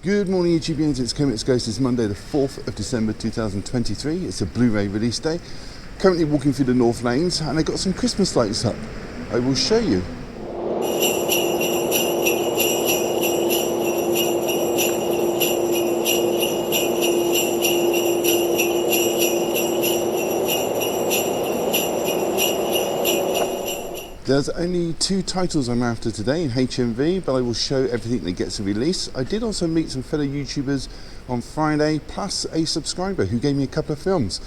Good morning YouTubians, it's Comics Ghost. It's Monday the 4th of December 2023. It's a Blu-ray release day. Currently walking through the North Lanes and I got some Christmas lights up. I will show you. There's only 2 titles I'm after today in HMV, but I will show everything that gets a release. I did also meet some fellow YouTubers on Friday, plus a subscriber who gave me a couple of films,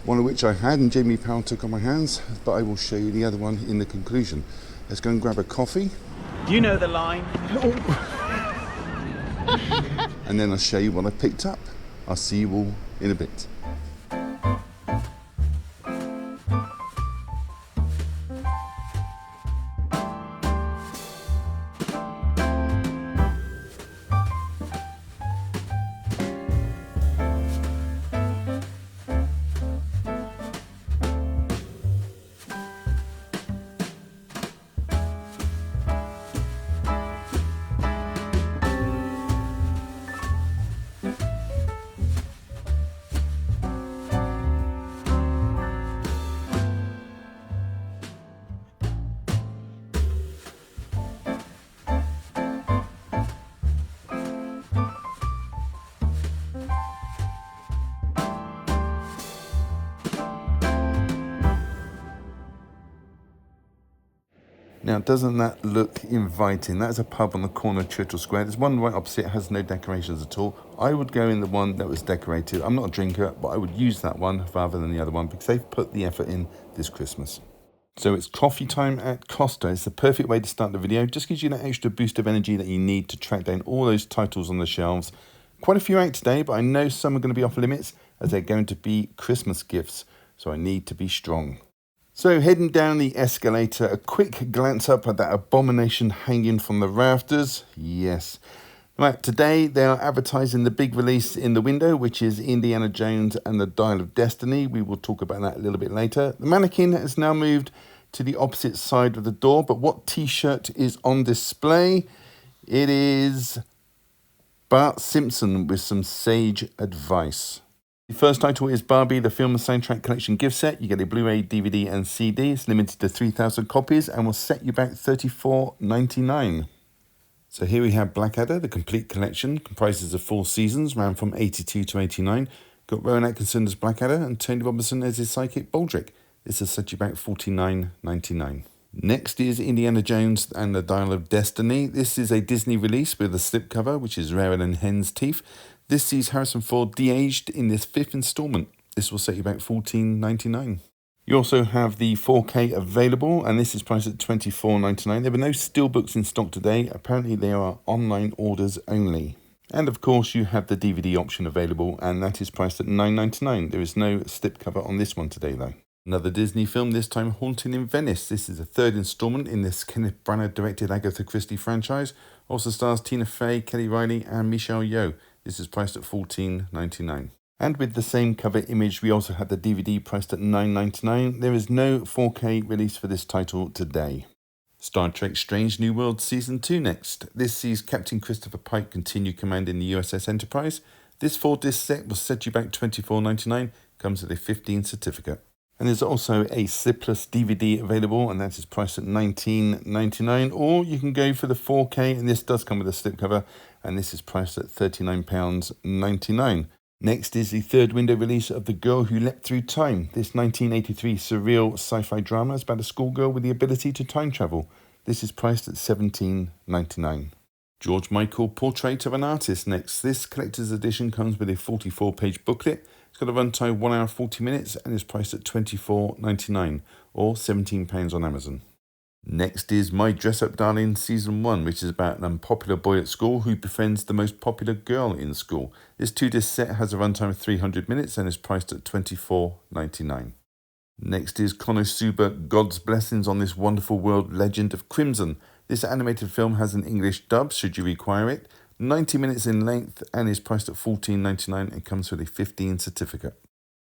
one of which I had and Jamie Powell took on my hands, but I will show you the other one in the conclusion. Let's go and grab a coffee. Do you know the line? And then I'll show you what I picked up. I'll see you all in a bit. Now, doesn't that look inviting? That's a pub on the corner of Churchill Square. There's one right opposite, it has no decorations at all. I would go in the one that was decorated. I'm not a drinker, but I would use that one rather than the other one because they've put the effort in this Christmas. So it's coffee time at Costa. It's the perfect way to start the video. Just gives you that extra boost of energy that you need to track down all those titles on the shelves. Quite a few out today, but I know some are going to be off limits as they're going to be Christmas gifts. So I need to be strong. So heading down the escalator, a quick glance up at that abomination hanging from the rafters. Yes. Right, today they are advertising the big release in the window, which is Indiana Jones and the Dial of Destiny. We will talk about that a little bit later. The mannequin has now moved to the opposite side of the door, but what t-shirt is on display? It is Bart Simpson with some sage advice. The first title is Barbie, the film and soundtrack collection gift set. You get a Blu-ray, DVD and CD. It's limited to 3,000 copies and will set you back $34.99. So here we have Blackadder, the complete collection. Comprises of 4 seasons, ran from 82 to 89. Got Rowan Atkinson as Blackadder and Tony Robinson as his sidekick Baldrick. This will set you back $49.99. Next is Indiana Jones and the Dial of Destiny. This is a Disney release with a slipcover, which is rarer than hen's teeth. This sees Harrison Ford de-aged in this 5th installment. This will set you back $14.99. You also have the 4K available, and this is priced at $24.99. There were no steelbooks in stock today. Apparently they are online orders only. And of course you have the DVD option available, and that is priced at $9.99. There is no slipcover on this one today though. Another Disney film, this time Haunting in Venice. This is the 3rd installment in this Kenneth Branagh directed Agatha Christie franchise. Also stars Tina Fey, Kelly Riley and Michelle Yeoh. This is priced at $14.99. And with the same cover image, we also have the DVD priced at $9.99. There is no 4K release for this title today. Star Trek Strange New World Season 2 next. This sees Captain Christopher Pike continue commanding the USS Enterprise. This 4-disc set will set you back $24.99. Comes with a 15 certificate. And there's also a slipless DVD available, and that is priced at $19.99. Or you can go for the 4K, and this does come with a slipcover, and this is priced at £39.99. Next is the 3rd window release of The Girl Who Leapt Through Time. This 1983 surreal sci-fi drama is about a schoolgirl with the ability to time travel. This is priced at $17.99. George Michael Portrait of an Artist next. This collector's edition comes with a 44-page booklet. It's got a runtime 1 hour 40 minutes and is priced at $24.99 or £17 on Amazon. Next is My Dress Up Darling Season 1, which is about an unpopular boy at school who befriends the most popular girl in school. This 2-disc set has a runtime of 300 minutes and is priced at $24.99. Next is Konosuba God's Blessings on This Wonderful World Legend of Crimson. This animated film has an English dub, should you require it. 90 minutes in length and is priced at $14.99 and comes with a 15 certificate.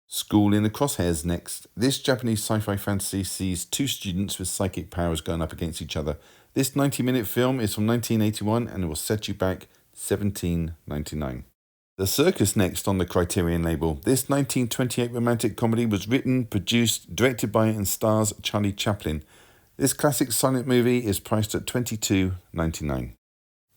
School in the Crosshairs next. This Japanese sci-fi fantasy sees 2 students with psychic powers going up against each other. This 90-minute film is from 1981 and it will set you back $17.99. The Circus next on the Criterion label. This 1928 romantic comedy was written, produced, directed by and stars Charlie Chaplin. This classic silent movie is priced at $22.99.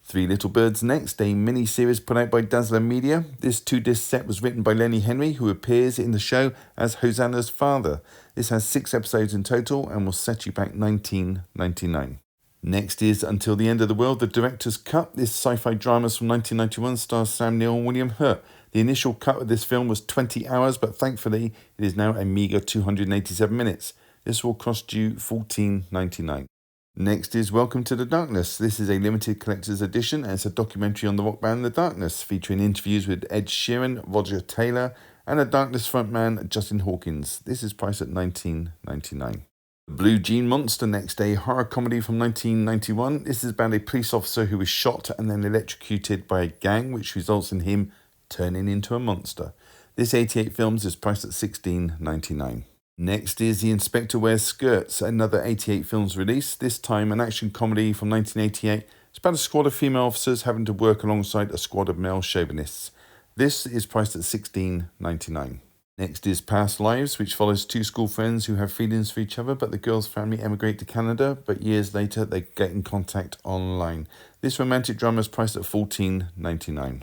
Three Little Birds next, a mini-series put out by Dazzler Media. This 2-disc set was written by Lenny Henry, who appears in the show as Hosanna's father. This has 6 episodes in total and will set you back $19.99. Next is Until the End of the World, the director's cut. This sci-fi drama from 1991 stars Sam Neill and William Hurt. The initial cut of this film was 20 hours, but thankfully it is now a meagre 287 minutes. This will cost you $14.99. Next is Welcome to the Darkness. This is a limited collector's edition and it's a documentary on the rock band The Darkness, featuring interviews with Ed Sheeran, Roger Taylor, and the Darkness frontman Justin Hawkins. This is priced at $19.99. Blue Jean Monster next, a horror comedy from 1991. This is about a police officer who is shot and then electrocuted by a gang, which results in him turning into a monster. This 88 films is priced at $16.99. Next is The Inspector Wears Skirts, another 88 films release, this time an action comedy from 1988. It's about a squad of female officers having to work alongside a squad of male chauvinists. This is priced at $16.99. Next is Past Lives, which follows 2 school friends who have feelings for each other, but the girl's family emigrate to Canada, but years later they get in contact online. This romantic drama is priced at $14.99.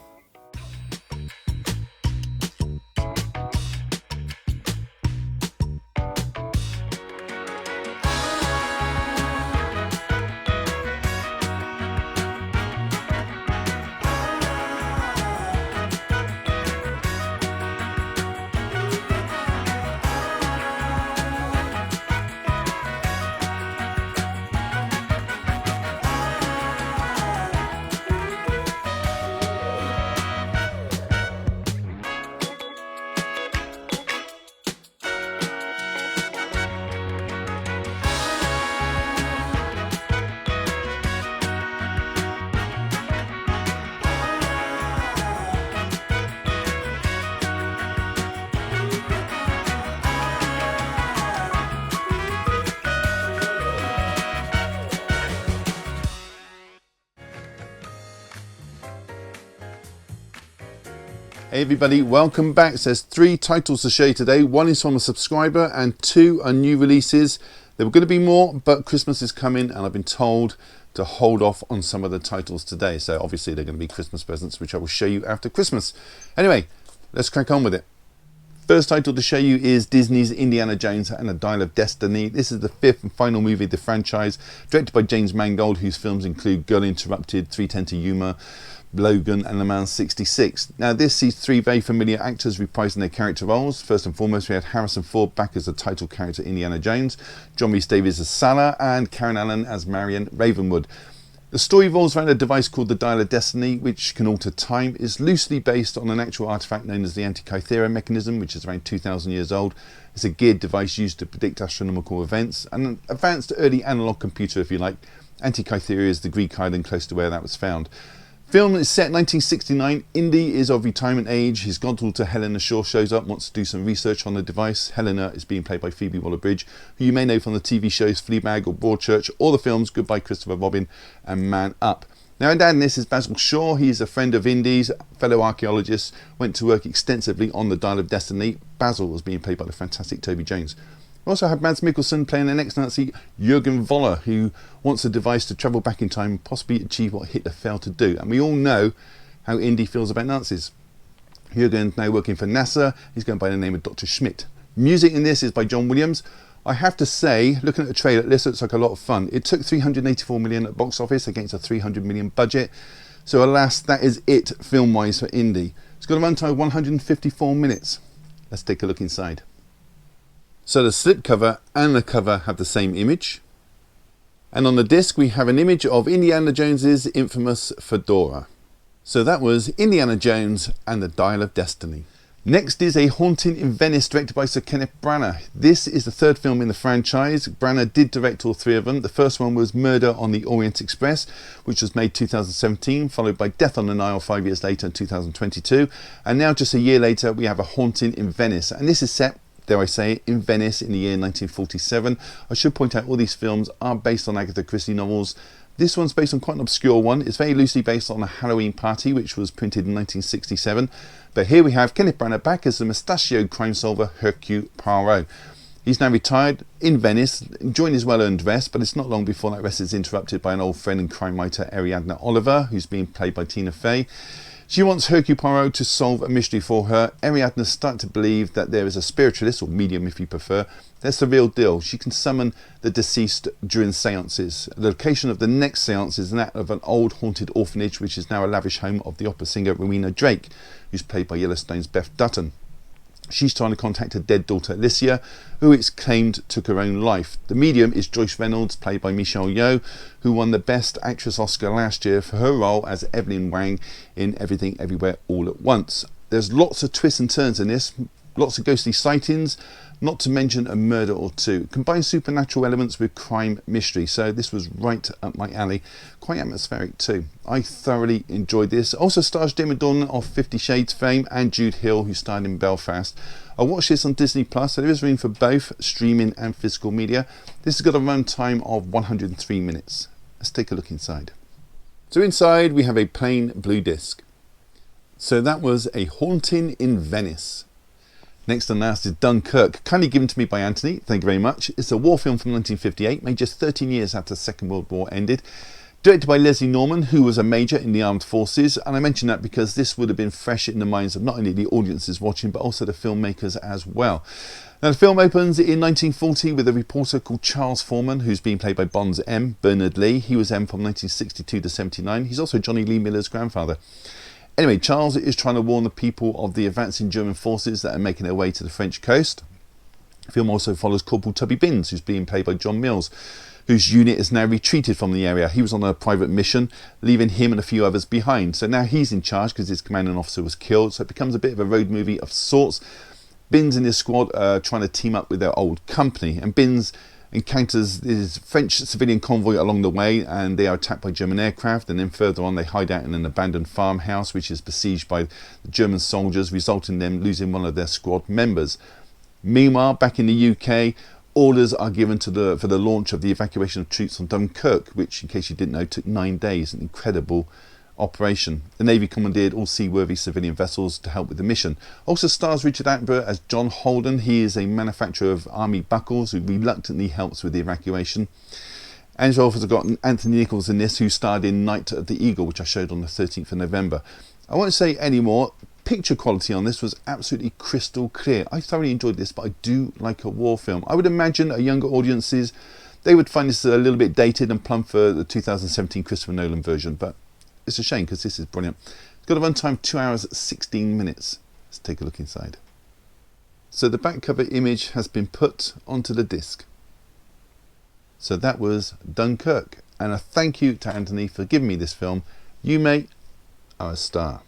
Hey everybody, welcome back. So there's 3 titles to show you today. 1 is from a subscriber and 2 are new releases. There were going to be more, but Christmas is coming and I've been told to hold off on some of the titles today. So obviously they're going to be Christmas presents, which I will show you after Christmas. Anyway, let's crack on with it. First title to show you is Disney's Indiana Jones and the Dial of Destiny. This is the 5th and final movie of the franchise, directed by James Mangold, whose films include Girl Interrupted, 3:10 to Yuma, Logan and Le Mans 66. Now this sees 3 very familiar actors reprising their character roles. First and foremost we had Harrison Ford back as the title character Indiana Jones, John Rhys Davies as Salah and Karen Allen as Marion Ravenwood. The story revolves around a device called the Dial of Destiny, which can alter time. It's loosely based on an actual artifact known as the Antikythera mechanism, which is around 2,000 years old. It's a geared device used to predict astronomical events, and an advanced early analog computer if you like. Antikythera is the Greek island close to where that was found. Film is set in 1969. Indy is of retirement age. His goddaughter Helena Shaw shows up, wants to do some research on the device. Helena is being played by Phoebe Waller-Bridge, who you may know from the TV shows Fleabag or Broadchurch, or the films Goodbye Christopher Robin and Man Up. Now, Dad in this is Basil Shaw. He's a friend of Indy's, fellow archaeologist, went to work extensively on the Dial of Destiny. Basil was being played by the fantastic Toby Jones. We also have Mads Mikkelsen playing an ex-Nazi Jürgen Voller, who wants a device to travel back in time and possibly achieve what Hitler failed to do. And we all know how Indy feels about Nazis. Jürgen's now working for NASA. He's going by the name of Dr. Schmidt. Music in this is by John Williams. I have to say, looking at the trailer, this looks like a lot of fun. It took $384 million at box office against a $300 million budget. So alas, that is it film-wise for Indy. It's got a runtime of 154 minutes. Let's take a look inside. So the slipcover and the cover have the same image. And on the disc we have an image of Indiana Jones's infamous fedora. So that was Indiana Jones and the Dial of Destiny. Next is A Haunting in Venice, directed by Sir Kenneth Branagh. This is the 3rd film in the franchise. Branagh did direct all 3 of them. The first one was Murder on the Orient Express, which was made 2017, followed by Death on the Nile 5 years later in 2022. And now just a year later we have A Haunting in Venice. And this is set, dare I say, in Venice in the year 1947. I should point out all these films are based on Agatha Christie novels. This one's based on quite an obscure one. It's very loosely based on A Halloween Party, which was printed in 1967. But here we have Kenneth Branagh back as the mustachioed crime solver Hercule Poirot. He's now retired in Venice, enjoying his well-earned rest, but it's not long before that rest is interrupted by an old friend and crime writer, Ariadne Oliver, who's being played by Tina Fey. She wants Hercule Poirot to solve a mystery for her. Ariadne starts to believe that there is a spiritualist, or medium if you prefer. That's the real deal. She can summon the deceased during seances. The location of the next seance is that of an old haunted orphanage, which is now a lavish home of the opera singer Rowena Drake, who's played by Yellowstone's Beth Dutton. She's trying to contact her dead daughter Alicia, who it's claimed took her own life. The medium is Joyce Reynolds, played by Michelle Yeoh, who won the Best Actress Oscar last year for her role as Evelyn Wang in Everything Everywhere All at Once. There's lots of twists and turns in this, lots of ghostly sightings, not to mention a murder or two. Combine supernatural elements with crime mystery, so this was right up my alley. Quite atmospheric too. I thoroughly enjoyed this. Also stars Damon Dornan of 50 Shades fame and Jude Hill, who starred in Belfast. I watched this on Disney Plus, so there is room for both streaming and physical media. This has got a run time of 103 minutes. Let's take a look inside. So inside we have a plain blue disc. So that was A Haunting in Venice. Next and last is Dunkirk, kindly given to me by Anthony, thank you very much. It's a war film from 1958, made just 13 years after the Second World War ended. Directed by Leslie Norman, who was a major in the armed forces, and I mention that because this would have been fresh in the minds of not only the audiences watching, but also the filmmakers as well. Now the film opens in 1940 with a reporter called Charles Foreman, who's being played by Bond's M, Bernard Lee. He was M from 1962 to 79. He's also Johnny Lee Miller's grandfather. Anyway, Charles is trying to warn the people of the advancing German forces that are making their way to the French coast. The film also follows Corporal Tubby Binns, who's being played by John Mills, whose unit has now retreated from the area. He was on a private mission, leaving him and a few others behind. So now he's in charge because his commanding officer was killed. So it becomes a bit of a road movie of sorts. Binns and his squad are trying to team up with their old company, and Binns encounters this French civilian convoy along the way, and they are attacked by German aircraft, and then further on they hide out in an abandoned farmhouse which is besieged by the German soldiers, resulting in them losing one of their squad members. Meanwhile, back in the UK, orders are given for the launch of the evacuation of troops from Dunkirk, which, in case you didn't know, took 9 days, an incredible operation. The Navy commandeered all seaworthy civilian vessels to help with the mission. Also stars Richard Attenborough as John Holden. He is a manufacturer of army buckles who reluctantly helps with the evacuation. And you've also got Anthony Nichols in this, who starred in Night of the Eagle, which I showed on the 13th of November. I won't say any more. Picture quality on this was absolutely crystal clear. I thoroughly enjoyed this, but I do like a war film. I would imagine younger audiences, they would find this a little bit dated and plumb for the 2017 Christopher Nolan version, but it's a shame because this is brilliant. It's got a runtime of 2 hours 16 minutes. Let's take a look inside. So the back cover image has been put onto the disc. So that was Dunkirk, and a thank you to Anthony for giving me this film. You, mate, are a star.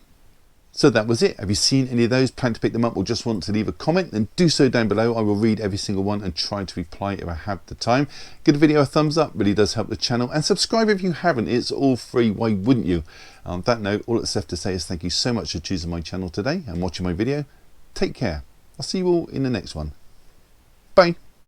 So that was it. Have you seen any of those? Plan to pick them up or just want to leave a comment? Then do so down below. I will read every single one and try to reply if I have the time. Give the video a thumbs up, really does help the channel. And subscribe if you haven't. It's all free. Why wouldn't you? On that note, all that's left to say is thank you so much for choosing my channel today and watching my video. Take care. I'll see you all in the next one. Bye.